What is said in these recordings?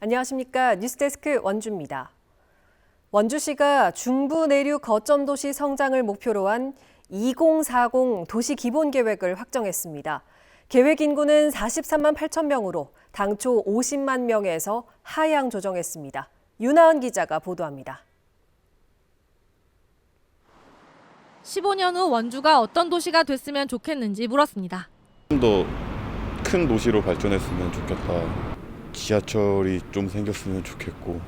안녕하십니까. 뉴스데스크 원주입니다. 원주시가 중부 내륙 거점 도시 성장을 목표로 한 2040 도시 기본 계획을 확정했습니다. 계획 인구는 43만 8천 명으로 당초 50만 명에서 하향 조정했습니다. 윤하은 기자가 보도합니다. 15년 후 원주가 어떤 도시가 됐으면 좋겠는지 물었습니다. 좀 더 큰 도시로 발전했으면 좋겠다. 지하철이 좀 생겼으면 좋겠고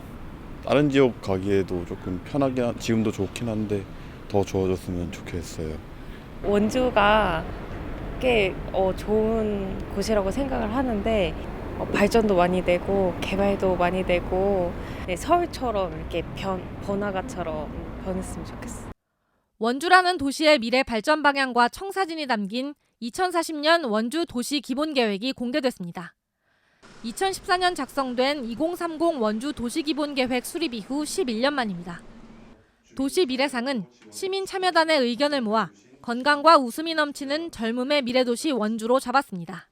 다른 지역 가기에도 조금 편하게 지금도 좋긴 한데 더 좋아졌으면 좋겠어요. 원주가 꽤 좋은 곳이라고 생각을 하는데 발전도 많이 되고 개발도 많이 되고 서울처럼 이렇게 번화가처럼 변했으면 좋겠어요. 원주라는 도시의 미래 발전 방향과 청사진이 담긴 2040년 원주 도시 기본 계획이 공개됐습니다. 2014년 작성된 2030 원주 도시 기본 계획 수립 이후 11년 만입니다. 도시 미래상은 시민 참여단의 의견을 모아 건강과 웃음이 넘치는 젊음의 미래도시 원주로 잡았습니다.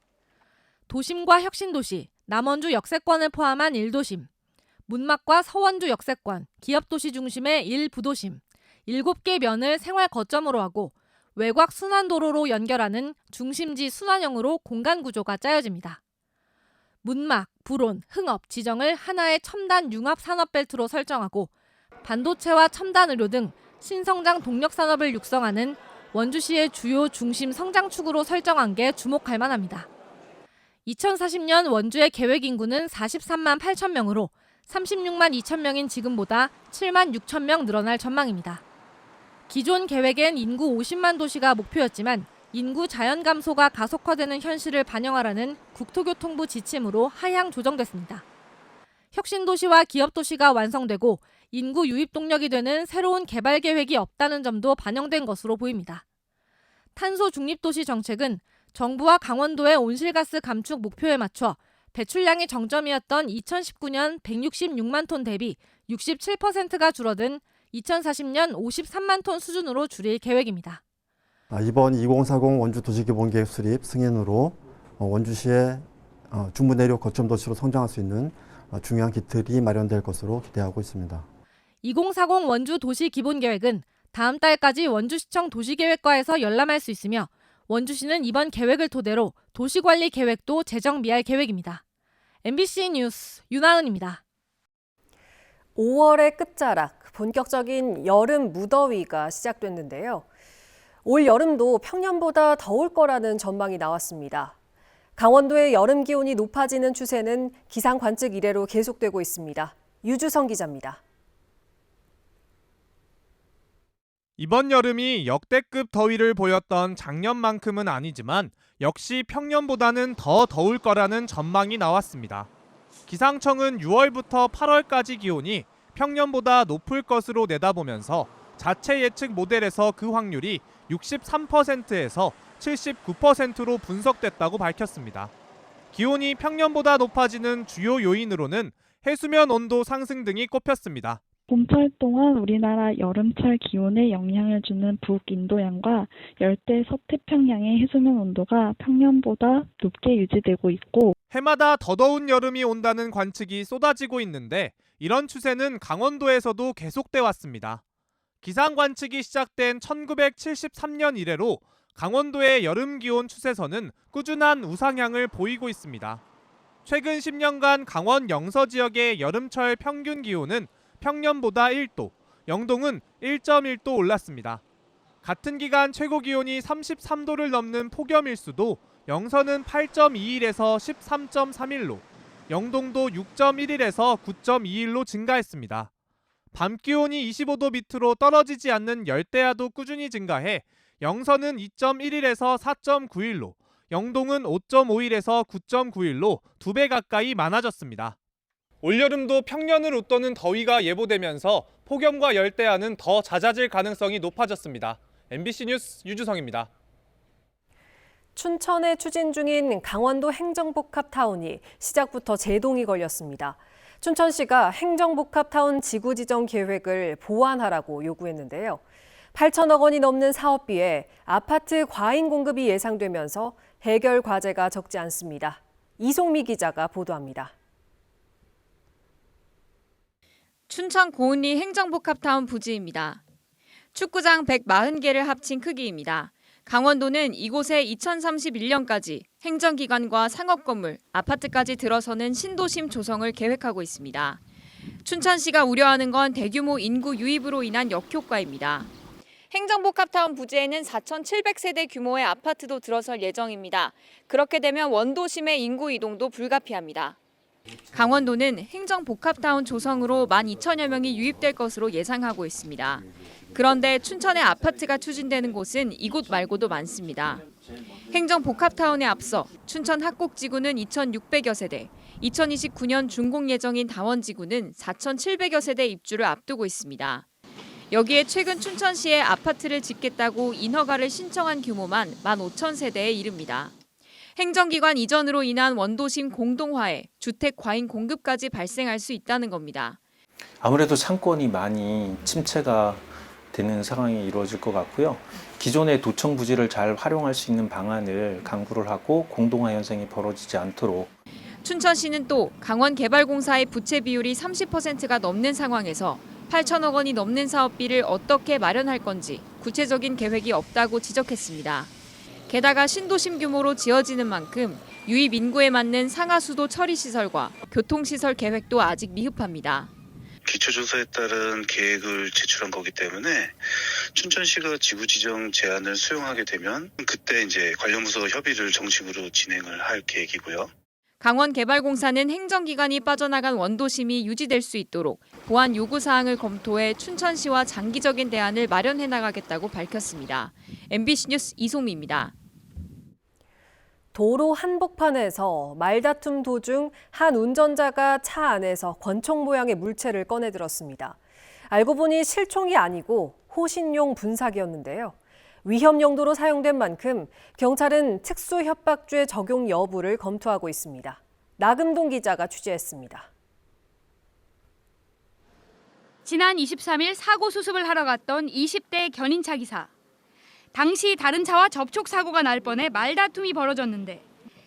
도심과 혁신도시, 남원주 역세권을 포함한 1도심, 문막과 서원주 역세권, 기업도시 중심의 1부도심, 7개 면을 생활 거점으로 하고 외곽 순환도로로 연결하는 중심지 순환형으로 공간 구조가 짜여집니다. 문막, 불온, 흥업, 지정을 하나의 첨단 융합 산업벨트로 설정하고 반도체와 첨단 의료 등 신성장 동력 산업을 육성하는 원주시의 주요 중심 성장축으로 설정한 게 주목할 만합니다. 2040년 원주의 계획 인구는 43만 8천 명으로 36만 2천 명인 지금보다 7만 6천 명 늘어날 전망입니다. 기존 계획엔 인구 50만 도시가 목표였지만 인구 자연 감소가 가속화되는 현실을 반영하라는 국토교통부 지침으로 하향 조정됐습니다. 혁신도시와 기업도시가 완성되고 인구 유입 동력이 되는 새로운 개발 계획이 없다는 점도 반영된 것으로 보입니다. 탄소 중립도시 정책은 정부와 강원도의 온실가스 감축 목표에 맞춰 배출량이 정점이었던 2019년 166만 톤 대비 67%가 줄어든 2040년 53만 톤 수준으로 줄일 계획입니다. 이번 2040 원주 도시기본계획 수립 승인으로 원주시의 중부 내륙 거점 도시로 성장할 수 있는 중요한 기틀이 마련될 것으로 기대하고 있습니다. 2040 원주 도시기본계획은 다음 달까지 원주시청 도시계획과에서 열람할 수 있으며 원주시는 이번 계획을 토대로 도시관리 계획도 재정비할 계획입니다. MBC 뉴스 윤하은입니다. 5월의 끝자락, 본격적인 여름 무더위가 시작됐는데요. 올 여름도 평년보다 더울 거라는 전망이 나왔습니다. 강원도의 여름 기온이 높아지는 추세는 기상 관측 이래로 계속되고 있습니다. 유주성 기자입니다. 이번 여름이 역대급 더위를 보였던 작년만큼은 아니지만 역시 평년보다는 더 더울 거라는 전망이 나왔습니다. 기상청은 6월부터 8월까지 기온이 평년보다 높을 것으로 내다보면서 자체 예측 모델에서 그 확률이 63%에서 79%로 분석됐다고 밝혔습니다. 기온이 평년보다 높아지는 주요 요인으로는 해수면 온도 상승 등이 꼽혔습니다. 봄철 동안 우리나라 여름철 기온에 영향을 주는 북인도양과 열대 서태평양의 해수면 온도가 평년보다 높게 유지되고 있고 해마다 더 더운 여름이 온다는 관측이 쏟아지고 있는데 이런 추세는 강원도에서도 계속돼 왔습니다. 기상 관측이 시작된 1973년 이래로 강원도의 여름 기온 추세선은 꾸준한 우상향을 보이고 있습니다. 최근 10년간 강원 영서 지역의 여름철 평균 기온은 평년보다 1도, 영동은 1.1도 올랐습니다. 같은 기간 최고 기온이 33도를 넘는 폭염일수도 영서는 8.21에서 13.31로, 영동도 6.11에서 9.21로 증가했습니다. 밤 기온이 25도 밑으로 떨어지지 않는 열대야도 꾸준히 증가해 영서는 2.11에서 4.91로, 영동은 5.51에서 9.91로 2배 가까이 많아졌습니다. 올여름도 평년을 웃도는 더위가 예보되면서 폭염과 열대야는 더 잦아질 가능성이 높아졌습니다. MBC 뉴스 유주성입니다. 춘천에 추진 중인 강원도 행정복합타운이 시작부터 제동이 걸렸습니다. 춘천시가 행정복합타운 지구 지정 계획을 보완하라고 요구했는데요. 8천억 원이 넘는 사업비에 아파트 과잉 공급이 예상되면서 해결 과제가 적지 않습니다. 이송미 기자가 보도합니다. 춘천 고은리 행정복합타운 부지입니다. 축구장 140개를 합친 크기입니다. 강원도는 이곳에 2031년까지 행정기관과 상업건물, 아파트까지 들어서는 신도심 조성을 계획하고 있습니다. 춘천시가 우려하는 건 대규모 인구 유입으로 인한 역효과입니다. 행정복합타운 부지에는 4,700세대 규모의 아파트도 들어설 예정입니다. 그렇게 되면 원도심의 인구 이동도 불가피합니다. 강원도는 행정복합타운 조성으로 12,000여 명이 유입될 것으로 예상하고 있습니다. 그런데 춘천에 아파트가 추진되는 곳은 이곳 말고도 많습니다. 행정복합타운에 앞서 춘천 학곡지구는 2,600여 세대, 2029년 준공 예정인 다원지구는 4,700여 세대 입주를 앞두고 있습니다. 여기에 최근 춘천시에 아파트를 짓겠다고 인허가를 신청한 규모만 15,000세대에 이릅니다. 행정기관 이전으로 인한 원도심 공동화에 주택 과잉 공급까지 발생할 수 있다는 겁니다. 아무래도 상권이 많이 침체가 되는 상황이 이루어질 것 같고요. 기존의 도청 부지를 잘 활용할 수 있는 방안을 강구를 하고 공동화 현상이 벌어지지 않도록. 춘천시는 또 강원개발공사의 부채 비율이 30%가 넘는 상황에서 8천억 원이 넘는 사업비를 어떻게 마련할 건지 구체적인 계획이 없다고 지적했습니다. 게다가 신도심 규모로 지어지는 만큼 유입 인구에 맞는 상하수도 처리시설과 교통시설 계획도 아직 미흡합니다. 기초조사에 따른 계획을 제출한 거기 때문에 춘천시가 지구 지정 제안을 수용하게 되면 그때 이제 관련 부서 협의를 정식으로 진행을 할 계획이고요. 강원개발공사는 행정기관이 빠져나간 원도심이 유지될 수 있도록 보완 요구사항을 검토해 춘천시와 장기적인 대안을 마련해 나가겠다고 밝혔습니다. MBC 뉴스 이송미입니다. 도로 한복판에서 말다툼 도중 한 운전자가 차 안에서 권총 모양의 물체를 꺼내들었습니다. 알고 보니 실총이 아니고 호신용 분사기였는데요. 위험 용도로 사용된 만큼 경찰은 특수협박죄 적용 여부를 검토하고 있습니다. 나금동 기자가 취재했습니다. 지난 23일 사고 수습을 하러 갔던 20대 견인차 기사. 당시 다른 차와 접촉 사고가 날 뻔해 말다툼이 벌어졌는데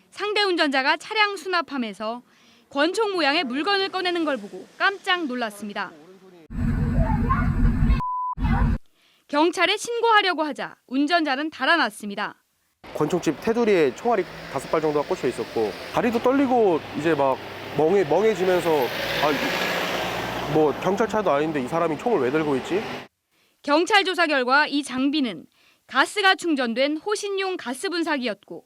상대 운전자가 차량 수납함에서 권총 모양의 물건을 꺼내는 걸 보고 깜짝 놀랐습니다. 경찰에 신고하려고 하자 운전자는 달아났습니다. 권총집 테두리에 총알이 5발 정도가 꽂혀 있었고 다리도 떨리고 이제 막 멍해지면서 뭐 경찰차도 아닌데 이 사람이 총을 왜 들고 있지? 경찰 조사 결과 이 장비는 가스가 충전된 호신용 가스 분사기였고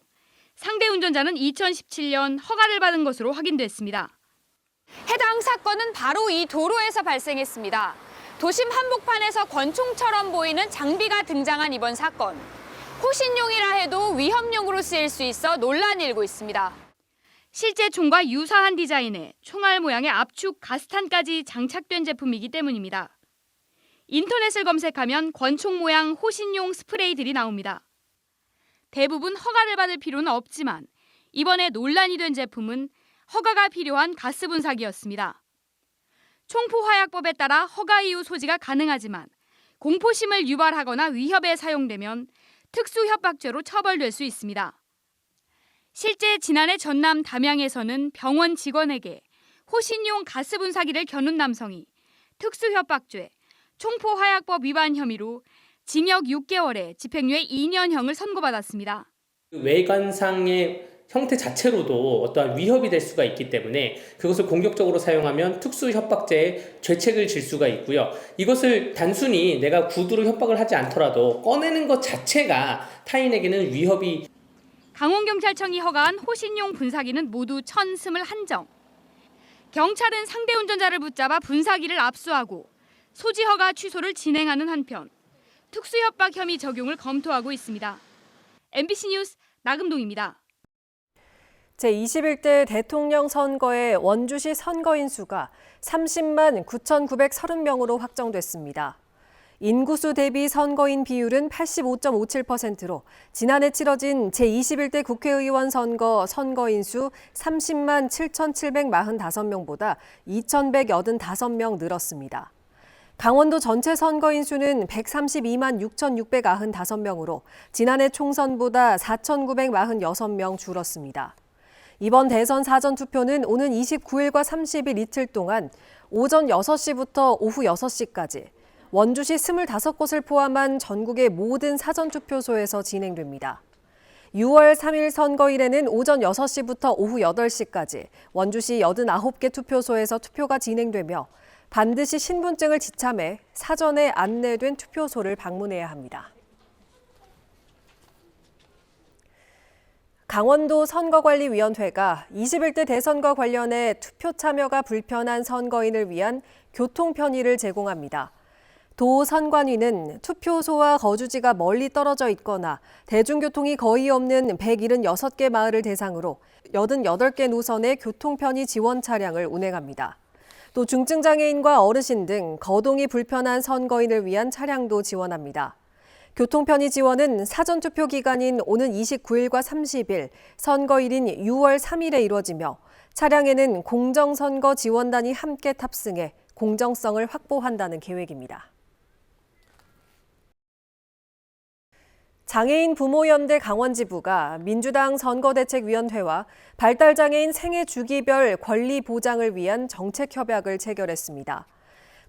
상대 운전자는 2017년 허가를 받은 것으로 확인됐습니다. 해당 사건은 바로 이 도로에서 발생했습니다. 도심 한복판에서 권총처럼 보이는 장비가 등장한 이번 사건. 호신용이라 해도 위험용으로 쓰일 수 있어 논란이 일고 있습니다. 실제 총과 유사한 디자인의 총알 모양의 압축 가스탄까지 장착된 제품이기 때문입니다. 인터넷을 검색하면 권총 모양 호신용 스프레이들이 나옵니다. 대부분 허가를 받을 필요는 없지만 이번에 논란이 된 제품은 허가가 필요한 가스 분사기였습니다. 총포화약법에 따라 허가 이후 소지가 가능하지만 공포심을 유발하거나 위협에 사용되면 특수협박죄로 처벌될 수 있습니다. 실제 지난해 전남 담양에서는 병원 직원에게 호신용 가스 분사기를 겨눈 남성이 특수협박죄, 총포화약법 위반 혐의로 징역 6개월에 집행유예 2년형을 선고받았습니다. 외관상의 형태 자체로도 어떠한 위협이 될 수가 있기 때문에 그것을 공격적으로 사용하면 특수협박죄에 죄책을 질 수가 있고요. 이것을 단순히 내가 구두로 협박을 하지 않더라도 꺼내는 것 자체가 타인에게는 위협이. 강원경찰청이 허가한 호신용 분사기는 모두 1,021정. 경찰은 상대 운전자를 붙잡아 분사기를 압수하고 소지 허가 취소를 진행하는 한편 특수협박 혐의 적용을 검토하고 있습니다. MBC 뉴스 나금동입니다. 제21대 대통령 선거의 원주시 선거인 수가 30만 9,930명으로 확정됐습니다. 인구수 대비 선거인 비율은 85.57%로 지난해 치러진 제21대 국회의원 선거 선거인 수 30만 7,745명보다 2,185명 늘었습니다. 강원도 전체 선거인 수는 132만 6,695명으로 지난해 총선보다 4,946명 줄었습니다. 이번 대선 사전투표는 오는 29일과 30일 이틀 동안 오전 6시부터 오후 6시까지 원주시 25곳을 포함한 전국의 모든 사전투표소에서 진행됩니다. 6월 3일 선거일에는 오전 6시부터 오후 8시까지 원주시 89개 투표소에서 투표가 진행되며 반드시 신분증을 지참해 사전에 안내된 투표소를 방문해야 합니다. 강원도 선거관리위원회가 21대 대선과 관련해 투표 참여가 불편한 선거인을 위한 교통 편의를 제공합니다. 도 선관위는 투표소와 거주지가 멀리 떨어져 있거나 대중교통이 거의 없는 176개 마을을 대상으로 88개 노선의 교통 편의 지원 차량을 운행합니다. 또 중증장애인과 어르신 등 거동이 불편한 선거인을 위한 차량도 지원합니다. 교통편의 지원은 사전투표 기간인 오는 29일과 30일, 선거일인 6월 3일에 이루어지며 차량에는 공정선거 지원단이 함께 탑승해 공정성을 확보한다는 계획입니다. 장애인 부모연대 강원지부가 민주당 선거대책위원회와 발달장애인 생애 주기별 권리 보장을 위한 정책협약을 체결했습니다.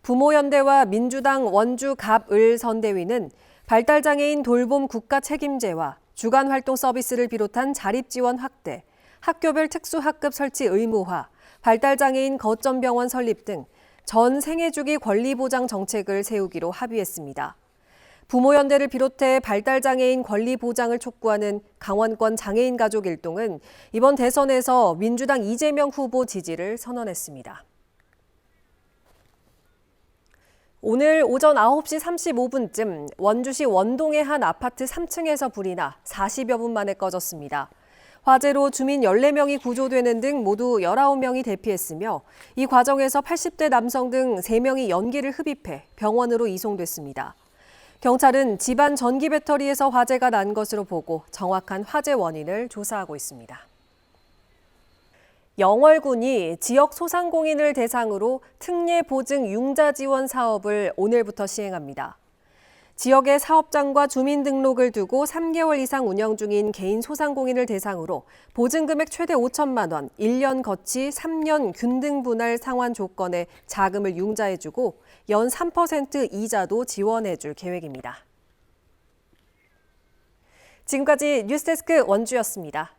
부모연대와 민주당 원주 갑을 선대위는 발달장애인 돌봄 국가 책임제와 주간활동 서비스를 비롯한 자립지원 확대, 학교별 특수학급 설치 의무화, 발달장애인 거점병원 설립 등 전 생애주기 권리보장 정책을 세우기로 합의했습니다. 부모연대를 비롯해 발달장애인 권리 보장을 촉구하는 강원권 장애인 가족 일동은 이번 대선에서 민주당 이재명 후보 지지를 선언했습니다. 오늘 오전 9시 35분쯤 원주시 원동의 한 아파트 3층에서 불이 나 40여 분 만에 꺼졌습니다. 화재로 주민 14명이 구조되는 등 모두 19명이 대피했으며 이 과정에서 80대 남성 등 3명이 연기를 흡입해 병원으로 이송됐습니다. 경찰은 집안 전기 배터리에서 화재가 난 것으로 보고 정확한 화재 원인을 조사하고 있습니다. 영월군이 지역 소상공인을 대상으로 특례 보증 융자 지원 사업을 오늘부터 시행합니다. 지역의 사업장과 주민등록을 두고 3개월 이상 운영 중인 개인 소상공인을 대상으로 보증금액 최대 5천만 원, 1년 거치 3년 균등 분할 상환 조건의 자금을 융자해주고 연 3% 이자도 지원해줄 계획입니다. 지금까지 뉴스데스크 원주였습니다.